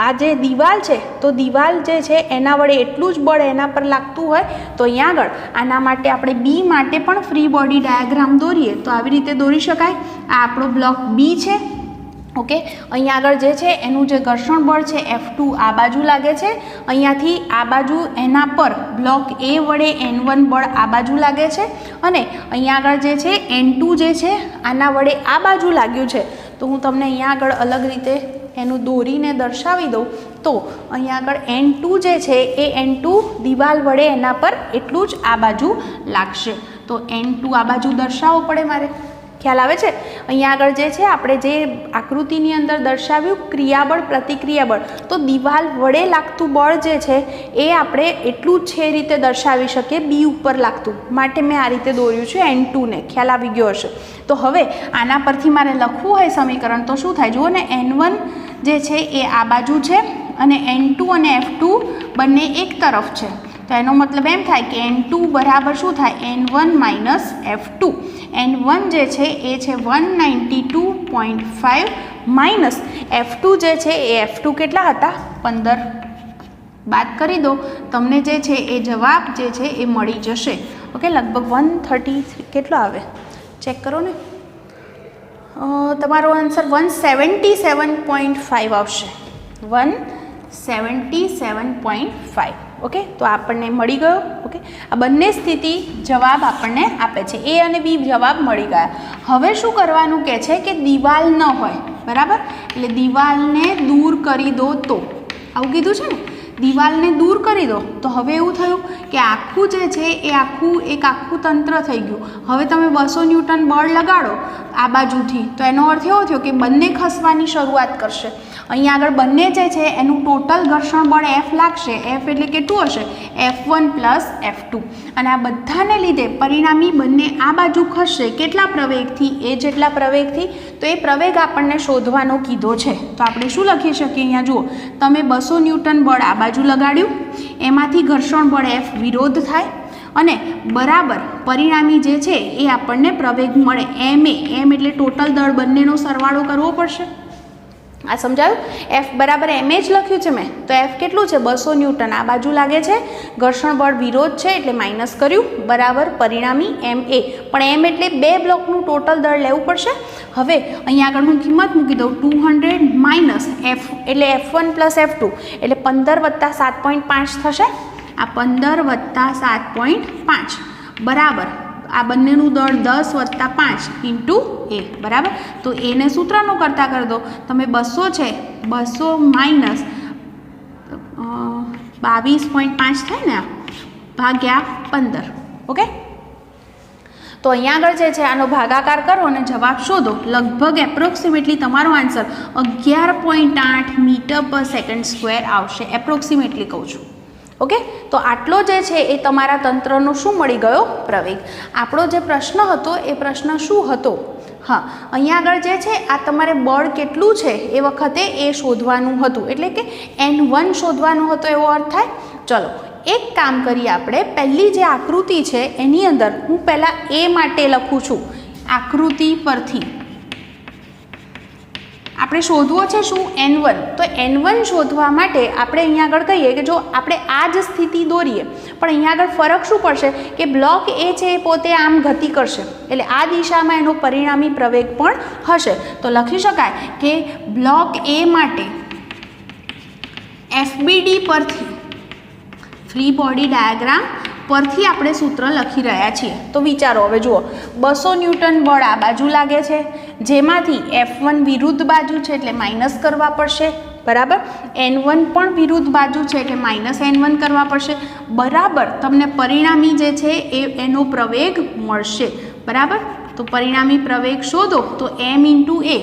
આ જે દિવાલ છે તો દિવાલ જે છે એના વડે એટલું જ બળ એના પર લાગતું હોય। તો અહીંયા આગળ આના માટે આપણે બી માટે પણ ફ્રી બોડી ડાયાગ્રામ દોરીએ તો આવી રીતે દોરી શકાય। આ આપણો બ્લોક બી છે, ઓકે। અહીંયા આગળ જે છે એનું જે ઘર્ષણ બળ છે F2 આ બાજુ લાગે છે, અહીંયાથી આ બાજુ એના પર બ્લોક A વડે N1 બળ આ બાજુ લાગે છે, અને અહીંયા આગળ જે છે N2 જે છે આના વડે આ બાજુ લાગ્યું છે। તો હું તમને અહીંયા આગળ અલગ રીતે એનું દોરીને દર્શાવી દઉં તો અહીંયા આગળ N2 જે છે એ N2 દિવાલ વડે એના પર એટલું જ આ બાજુ લાગશે। તો N2 આ બાજુ દર્શાવવું પડે મારે, ખ્યાલ આવે છે? અહીંયા આગળ જે છે આપણે જે આકૃતિની અંદર દર્શાવ્યું ક્રિયાબળ પ્રતિક્રિયાબળ, તો દિવાલ વડે લાગતું બળ જે છે એ આપણે એટલું જ છે રીતે દર્શાવી શકીએ બી ઉપર લાગતું, માટે મેં આ રીતે દોર્યું છે N2 ને, ખ્યાલ આવી ગયો હશે। તો હવે આના પરથી મારે લખવું હોય સમીકરણ તો શું થાય? જુઓ ને, N1 જે છે એ આ બાજુ છે અને N2 અને F2 બંને એક તરફ છે। તો એનો મતલબ એમ થાય કે N2 બરાબર શું થાય? N1 minus F2। N1 જે છે એ છે 192.5 માઇનસ F2 જે છે એ F2 કેટલા હતા? 15। બાદ કરી દો, તમને જે છે એ જવાબ જે છે એ મળી જશે, ઓકે। લગભગ 133 કેટલો આવે? ચેક કરો ને, તમારો આન્સર 177.5 આવશે, 177.5, ઓકે। તો આપણને મળી ગયો, ઓકે। આ બંને સ્થિતિ જવાબ આપણને આપે છે, એ અને બી જવાબ મળી ગયા। હવે શું કરવાનું કહે છે કે દિવાલ ન હોય, બરાબર, એટલે દિવાલને દૂર કરી દો, તો આવું કીધું છે ને, દિવાલને દૂર કરી દો। તો હવે એવું થયું કે આખું જે છે એ આખું તંત્ર થઈ ગયું। હવે તમે 200 ન્યૂટન બળ લગાડો આ બાજુથી, તો એનો અર્થ એવો થયો કે બંને ખસવાની શરૂઆત કરશે। અહીંયા આગળ બંને જે છે એનું ટોટલ ઘર્ષણ બળ F લાગશે, F એટલે કેટલું હશે? F1 પ્લસ F2, અને આ બધાને લીધે પરિણામી બંને આ બાજુ ખસશે, કેટલા પ્રવેગથી? એ જેટલા પ્રવેગથી। તો એ પ્રવેગ આપણને શોધવાનો કીધો છે। તો આપણે શું લખી શકીએ? અહીંયા જુઓ, તમે 200 ન્યૂટન બળ આ બાજુ લગાડ્યું, એમાંથી ઘર્ષણ બળ F વિરોધ થાય, અને બરાબર પરિણામી જે છે એ આપણને પ્રવેગ મળે ma, m એટલે ટોટલ દળ, બંનેનો સરવાળો કરવો પડશે। આ સમજાયું? F બરાબર ma જ લખ્યું છે મેં, તો F કેટલું છે? 200 ન્યૂટન આ બાજુ લાગે છે, ઘર્ષણ બળ વિરોધ છે એટલે માઇનસ કર્યું, બરાબર પરિણામી ma, પણ m એટલે બે બ્લોકનું ટોટલ દળ લેવું પડશે। હવે અહીંયા આગળ હું કિંમત મૂકી દઉં, 200 માઇનસ F એટલે F1 પ્લસ F2 એટલે 15 વત્તા 7.5 થશે। આ 15 વત્તા 7.5 બરાબર આ બંનેનું દળ 10 વત્તા 5 ઇન્ટુ a, બરાબર। તો એને સૂત્રનો કરતા કરી દો તમે, 200 છે, 200 માઇનસ 22.5 થાય ને, ભાગ્યા 15, ઓકે। તો અહીંયા આગળ જે છે આનો ભાગાકાર કરો અને જવાબ શોધો। લગભગ એપ્રોક્સિમેટલી તમારો આન્સર 11.8 મીટર પર સેકન્ડ સ્ક્વેર આવશે, એપ્રોક્સિમેટલી કહું છું, ઓકે। તો આટલો જે છે એ તમારા તંત્રનો શું મળી ગયો? પ્રવેગ। આપણો જે પ્રશ્ન હતો એ પ્રશ્ન શું હતો? હા, અહીંયા આગળ જે છે આ તમારે બળ કેટલું છે એ વખતે એ શોધવાનું હતું, એટલે કે N1 શોધવાનું હતું, એવો અર્થ થાય। ચલો એક કામ કરીએ આપણે, પહેલી જે આકૃતિ છે એની અંદર હું પહેલાં A માટે લખું છું, આકૃતિ પરથી આપણે શોધવો છે શું N1, તો N1 શોધવા માટે આપણે અહીંયા આગળ કહીએ કે જો આપણે આ જ સ્થિતિ દોરીએ પણ અહીંયા આગળ ફરક શું પડશે કે બ્લોક એ છે એ પોતે આમ ગતિ કરશે એટલે આ દિશામાં એનો પરિણામી પ્રવેગ પણ હશે. તો લખી શકાય કે બ્લોક એ માટે FBD પરથી ફ્રી બોડી ડાયાગ્રામ પરથી આપણે સૂત્ર લખી રહ્યા છીએ. તો વિચારો હવે જુઓ 200 ન્યૂટન બળ આ બાજુ લાગે છે જેમાંથી F1 વિરુદ્ધ બાજુ છે એટલે માઇનસ કરવા પડશે બરાબર. N1 પણ વિરુદ્ધ બાજુ છે એટલે માઇનસ N1 કરવા પડશે બરાબર. તમને પરિણામી જે છે એનો પ્રવેગ મળશે બરાબર. તો પરિણામી પ્રવેગ શોધો તો m × a,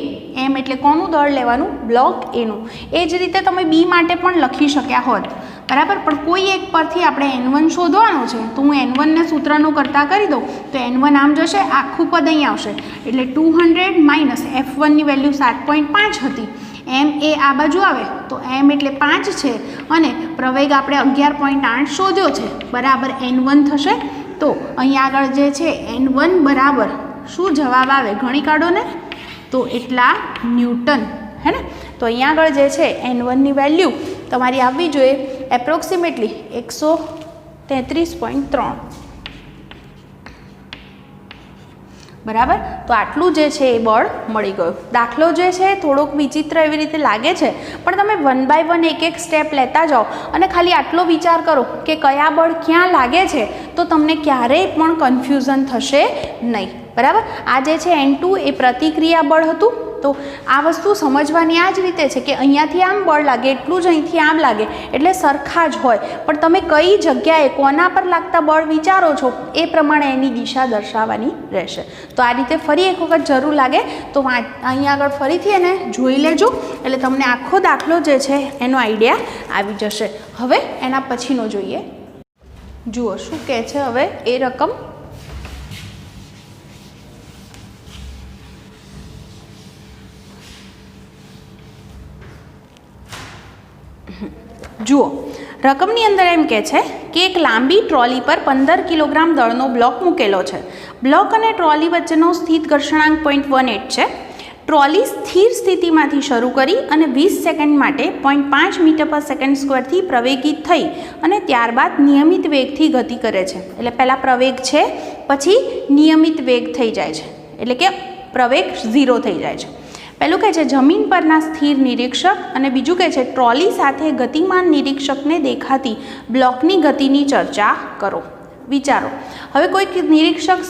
m એટલે કોનું દળ લેવાનું બ્લોક એનું. એ જ રીતે તમે બી માટે પણ લખી શક્યા હોત બરાબર. પણ કોઈ એક પરથી આપણે N1 શોધવાનું છે તો હું N1 ને સૂત્રનું કરતાં કરી દઉં તો N1 આમ જશે આખું પદ અહીં આવશે એટલે 200 માઇનસ F1 ની વેલ્યુ 7.5 હતી. m એ આ બાજુ આવે તો m એટલે 5 છે અને પ્રવેગ આપણે 11.8 શોધ્યો છે બરાબર N1 થશે. તો અહીં આગળ જે છે N1 બરાબર શું જવાબ આવે ગણી કાઢો ને તો એટલા ન્યૂટન હે ને. તો અહીંયા આગળ જે છે N1 ની વેલ્યુ તમારી આવવી જોઈએ એપ્રોક્સિમેટલી 133.3 બરાબર. તો આટલું જે છે એ બળ મળી ગયું. દાખલો જે છે થોડોક વિચિત્ર એવી રીતે લાગે છે પણ તમે 1 બાય 1 એક એક સ્ટેપ લેતા જાઓ અને ખાલી આટલો વિચાર કરો કે કયા બળ ક્યાં લાગે છે તો તમને ક્યારેય પણ કન્ફ્યુઝન થશે નહીં બરાબર. આ જે છે N2 એ પ્રતિક્રિયા બળ હતું. તો આ વસ્તુ સમજવાની આ જ રીતે છે કે અહીંયાથી આમ બળ લાગે એટલું જ અહીંથી આમ લાગે એટલે સરખા જ હોય પણ તમે કઈ જગ્યાએ કોના પર લાગતા બળ વિચારો છો એ પ્રમાણે એની દિશા દર્શાવવાની રહેશે. તો આ રીતે ફરી એક વખત જરૂર લાગે તો અહીંયા આગળ ફરીથી એને જોઈ લેજો એટલે તમને આખો દાખલો જે છે એનો આઈડિયા આવી જશે. હવે એના પછીનો જોઈએ. જુઓ શું કહે છે હવે એ રકમ જુઓ રકમની અંદર એમ કહે છે કે એક લાંબી ટ્રોલી પર 15 કિલોગ્રામ દળનો બ્લોક મૂકેલો છે. બ્લોક અને ટ્રોલી વચ્ચેનો સ્થિત ઘર્ષણાંક 0.18 છે. ટ્રોલી સ્થિર સ્થિતિમાંથી શરૂ કરી અને 20 સેકન્ડ માટે 0.5 મીટર પર સેકન્ડ સ્ક્વેરથી પ્રવેગિત થઈ અને ત્યારબાદ નિયમિત વેગથી ગતિ કરે છે. એટલે પહેલાં પ્રવેગ છે પછી નિયમિત વેગ થઈ જાય છે એટલે કે પ્રવેગ 0 થઈ જાય છે. પહેલું કહે છે જમીન પરના સ્થિર નિરીક્ષક અને બીજું કહે છે ટ્રોલી સાથે ગતિમાન નિરીક્ષકને દેખાતી બ્લોકની ગતિની ચર્ચા કરો. વિચારો હવે કોઈક નિરીક્ષક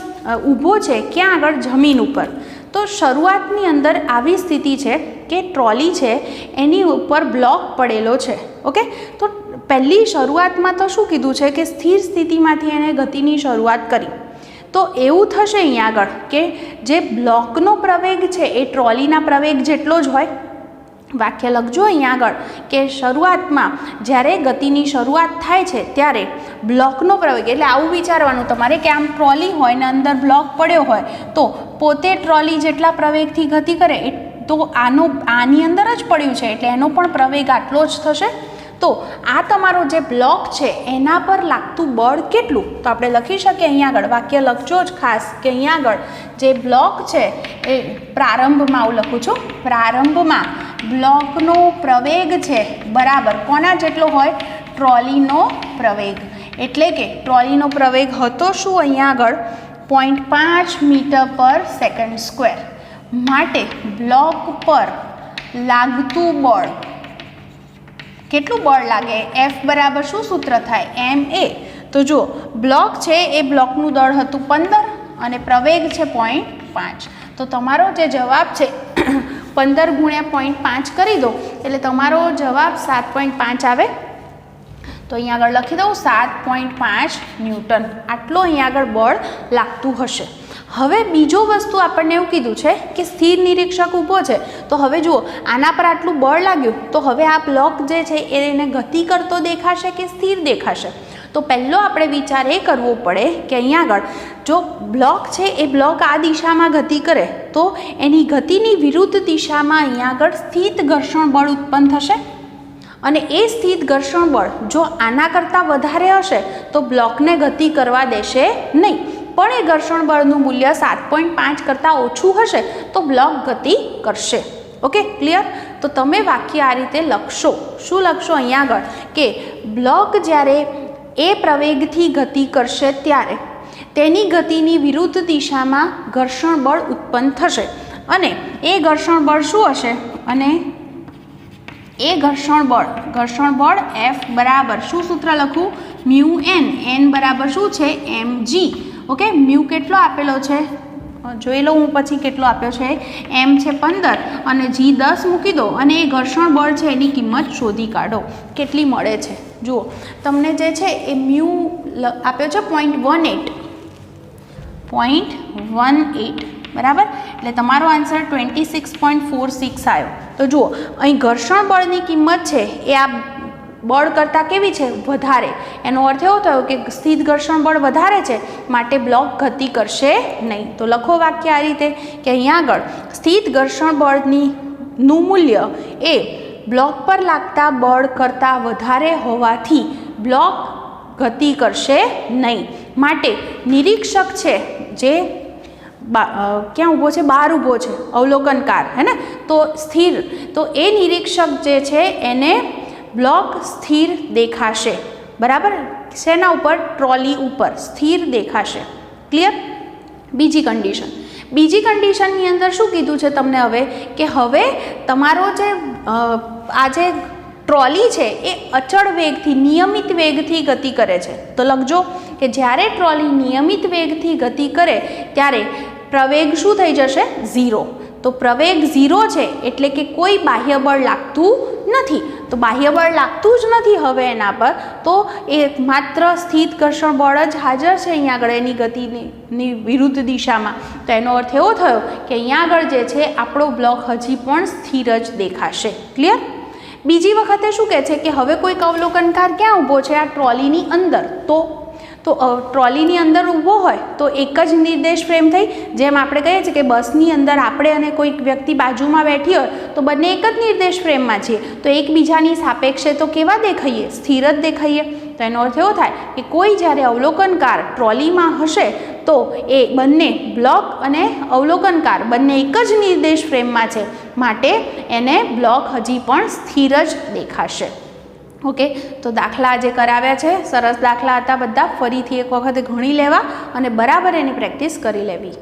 ઊભો છે ક્યાં આગળ જમીન ઉપર. તો શરૂઆતની અંદર આવી સ્થિતિ છે કે ટ્રોલી છે એની ઉપર બ્લોક પડેલો છે ઓકે. તો પહેલી શરૂઆતમાં તો શું કીધું છે કે સ્થિર સ્થિતિમાંથી એને ગતિની શરૂઆત કરી. તો એવું થશે અહીંયા આગળ કે જે બ્લોકનો પ્રવેગ છે એ ટ્રોલીના પ્રવેગ જેટલો જ હોય. વાક્ય લખજો અહીંયા આગળ કે શરૂઆતમાં જ્યારે ગતિની શરૂઆત થાય છે ત્યારે બ્લોકનો પ્રવેગ એટલે આવું વિચારવાનું તમારે કે આમ ટ્રોલી હોય ને અંદર બ્લોક પડ્યો હોય તો પોતે ટ્રોલી જેટલા પ્રવેગથી ગતિ કરે તો આની અંદર જ પડ્યું છે એટલે એનો પણ પ્રવેગ આટલો જ થશે. તો આ તમારો જે બ્લોક છે એના પર લાગતું બળ કેટલું તો આપણે લખી શકીએ અહીંયા આગળ વાક્ય લખજો જ ખાસ કે અહીંયા આગળ જે બ્લોક છે એ પ્રારંભમાં હું લખું છું પ્રારંભમાં બ્લોકનો પ્રવેગ છે બરાબર કોના જેટલો હોય ટ્રોલીનો પ્રવેગ. એટલે કે ટ્રોલીનો પ્રવેગ હતો શું અહીંયા આગળ 0.5 મીટર પર સેકન્ડ સ્ક્વેર. માટે બ્લોક પર લાગતું બળ કેટલું બળ લાગે F બરાબર શું સૂત્ર થાય ma. તો જો બ્લોક છે એ બ્લોકનું દળ હતું 15 અને પ્રવેગ છે 0.5. તો તમારો જે જવાબ છે 15 ગુણ્યા 0.5 કરી દો એટલે તમારો જવાબ 7.5 આવે. તો અહીંયા આગળ લખી દઉં 7.5 ન્યૂટન આટલો અહીંયા આગળ બળ લાગતું હશે. હવે બીજો વસ્તુ આપણને એવું કીધું છે કે સ્થિર નિરીક્ષક ઊભો છે તો હવે જુઓ આના પર આટલું બળ લાગ્યું તો હવે આ બ્લોક જે છે એને ગતિ કરતો દેખાશે કે સ્થિર દેખાશે. તો પહેલો આપણે વિચાર એ કરવો પડે કે અહીંયા આગળ જો બ્લોક છે એ બ્લોક આ દિશામાં ગતિ કરે તો એની ગતિની વિરુદ્ધ દિશામાં અહીંયા આગળ સ્થિત ઘર્ષણ બળ ઉત્પન્ન થશે અને એ સ્થિત ઘર્ષણ બળ જો આના કરતાં વધારે હશે તો બ્લોકને ગતિ કરવા દેશે નહીં. પણ એ ઘર્ષણ બળનું મૂલ્ય 7.5 કરતાં ઓછું હશે તો બ્લોક ગતિ કરશે. Okay, clear? તો તમે વાક્ય આ રીતે લખશો. શું લખશો અહીંયા આગળ કે બ્લોક જ્યારે એ પ્રવેગથી ગતિ કરશે ત્યારે તેની ગતિની વિરુદ્ધ દિશામાં ઘર્ષણ બળ ઉત્પન્ન થશે અને એ ઘર્ષણ બળ શું હશે? અને એ ઘર્ષણ બળ F બરાબર શું સૂત્ર લખું? મ્યુ n બરાબર શું છે? mg. ઓકે, મ્યુ કેટલો આપેલો છે જોઈ લો હું પછી કેટલો આપ્યો છે. m છે 15 અને g 10 મૂકી દો અને એ ઘર્ષણ બળ છે એની કિંમત શોધી કાઢો કેટલી મળે છે. જુઓ તમને જે છે એ મ્યુ આપ્યો છે 0.18 બરાબર, એટલે તમારો આન્સર 26.46 આવ્યો. તો જુઓ અહીં ઘર્ષણ બળની કિંમત છે એ આ બળ કરતાં કેવી છે? વધારે. એનો અર્થ એવો થયો કે સ્થિત ઘર્ષણ બળ વધારે છે માટે બ્લોક ગતિ કરશે નહીં. તો લખો વાક્ય આ રીતે કે અહીંયા આગળ સ્થિત ઘર્ષણ બળનું મૂલ્ય એ બ્લોક પર લાગતા બળ કરતાં વધારે હોવાથી બ્લોક ગતિ કરશે નહીં. માટે નિરીક્ષક છે જે ક્યાં ઊભો છે? બહાર ઊભો છે, અવલોકનકાર, હે ને? તો સ્થિર, તો એ નિરીક્ષક જે છે એને બ્લોક સ્થિર દેખાશે. બરાબર, શેના ઉપર? ટ્રોલી ઉપર સ્થિર દેખાશે. ક્લિયર? બીજી કન્ડિશનની અંદર શું કીધું છે તમને હવે કે હવે તમારો જે આ જે ટ્રોલી છે એ અચળ વેગથી, નિયમિત વેગથી ગતિ કરે છે. તો લખજો કે જ્યારે ટ્રોલી નિયમિત વેગથી ગતિ કરે ત્યારે પ્રવેગ શું થઈ જશે? 0. તો પ્રવેગ 0 છે એટલે કે કોઈ બાહ્ય બળ લાગતું નથી. તો બાહ્ય બળ લાગતું જ નથી હવે એના પર, તો એ માત્ર સ્થિત ઘર્ષણ બળ જ હાજર છે અહીંયા આગળ એની ગતિની વિરુદ્ધ દિશામાં. તો એનો અર્થ એવો થયો કે અહીંયા આગળ જે છે આપણો બ્લોક હજી પણ સ્થિર જ દેખાશે. ક્લિયર? બીજી વખતે શું કહે છે કે હવે કોઈક અવલોકનકાર ક્યાં ઊભો છે? આ ટ્રોલીની અંદર. તો ટ્રોલીની અંદર ઊભો હોય તો એક જ નિર્દેશ ફ્રેમ થઈ. જેમ આપણે કહીએ છીએ કે બસની અંદર આપણે અને કોઈક વ્યક્તિ બાજુમાં બેઠી હોય તો બંને એક જ નિર્દેશ ફ્રેમમાં છીએ, તો એકબીજાની સાપેક્ષે તો કેવા દેખાઈએ? સ્થિર જ દેખાઈએ. તો એનો અર્થ એવો થાય કે કોઈ જ્યારે અવલોકનકાર ટ્રોલીમાં હશે તો એ બંને બ્લોક અને અવલોકનકાર બંને એક જ નિર્દેશ ફ્રેમમાં છે માટે એને બ્લોક હજી પણ સ્થિર જ દેખાશે. ઓકે, તો દાખલા આજે કરાવ્યા છે, સરસ દાખલા હતા બધા. ફરીથી એક વખત ગણી લેવા અને બરાબર એની પ્રેક્ટિસ કરી લેવી.